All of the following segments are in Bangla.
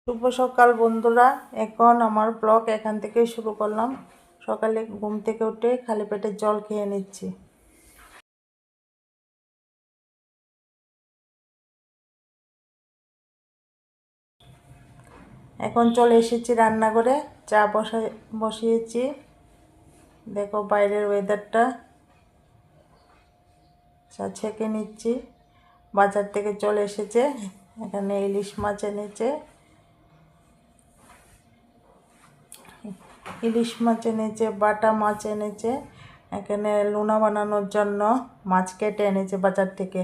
শুভ সকাল বন্ধুরা। এখন আমার ব্লগ এখান থেকেই শুরু করলাম। সকালে ঘুম থেকে উঠে খালি পেটে জল খেয়ে নিচ্ছি। এখন চলে এসেছি রান্নাঘরে, চা বসিয়েছি। দেখো বাইরের ওয়েদারটা, চা ছেঁকে নিচ্ছি। বাজার থেকে চলে এসেছে, এখানে ইলিশ মাছ এনেছে। ইলিশ মাছ এনেছে, বাটা মাছ এনেছে। এখানে লুনা বানানোর জন্য মাছ কেটে এনেছে বাজার থেকে।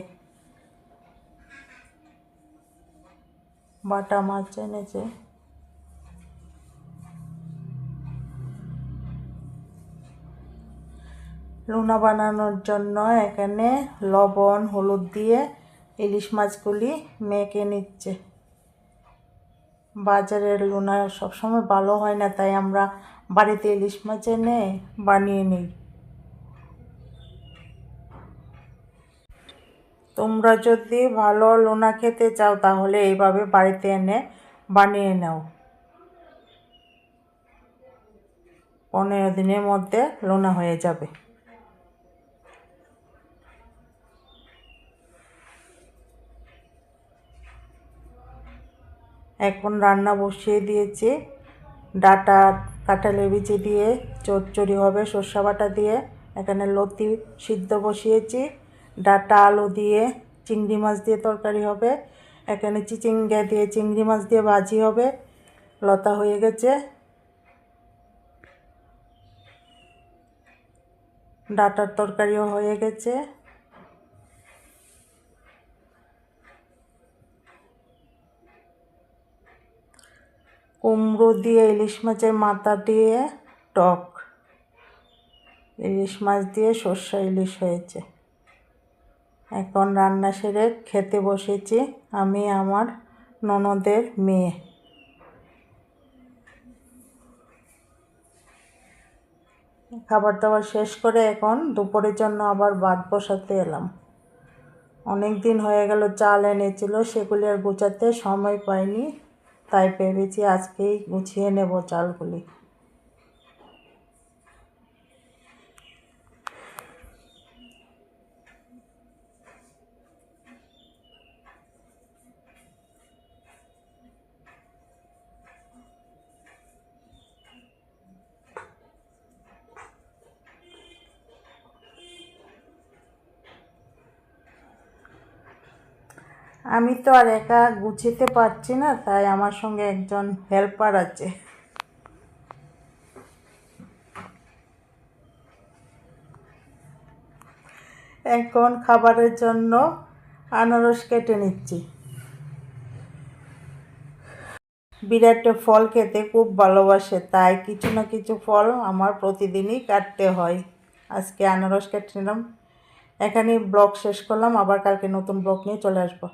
বাটা মাছ এনেছে। লুনা বানানোর জন্য এখানে লবণ হলুদ দিয়ে ইলিশ মাছগুলি মেখে নিচ্ছে। বাজারের লুনা সবসময় ভালো হয় না, তাই আমরা বাড়িতে ইলিশ মাছ এনে বানিয়ে নিই। তোমরা যদি ভালো লুনা খেতে চাও তাহলে এইভাবে বাড়িতে এনে বানিয়ে নাও। 15 দিনের মধ্যে লুনা হয়ে যাবে। এখন রান্না বসিয়ে দিয়েছি। ডাটা কাঁঠালের বিচি দিয়ে চচ্চড়ি হবে সর্ষে বাটা দিয়ে। এখানে লতি সিদ্ধ বসিয়েছি। ডাটা আলু দিয়ে চিংড়ি মাছ দিয়ে তরকারি হবে। এখানে চিচিঙ্গা দিয়ে চিংড়ি মাছ দিয়ে ভাজি হবে। লতা হয়ে গেছে। ডাটার তরকারিও হয়ে গেছে। কুমড়ো দিয়ে ইলিশ মাছের মাথা দিয়ে টক। ইলিশ মাছ দিয়ে সর্ষে ইলিশ হয়েছে। এখন রান্না সেরে খেতে বসেছি আমি, আমার ননদের মেয়ে। খাবার দাবার শেষ করে এখন দুপুরের জন্য আবার ভাত বসাতে এলাম। অনেক দিন হয়ে গেল চাল এনেছিল, সেগুলি আর গুছাতে সময় পাইনি, তাই ভেবেছি আজকেই গুছিয়ে নেব চালগুলি। আমি তো আর একা গুছিতে পারছি না, তাই আমার সঙ্গে একজন হেল্পার আছে। এখন খাবারের জন্য আনারস কেটে নিচ্ছি। বিরাট ফল খেতে খুব ভালোবাসে, তাই কিছু না কিছু ফল আমার প্রতিদিনই কাটতে হয়। আজকে আনারস কেটে নিলাম। এখানেই ব্লগ শেষ করলাম, আবার কালকে নতুন ব্লগ নিয়ে চলে আসবো।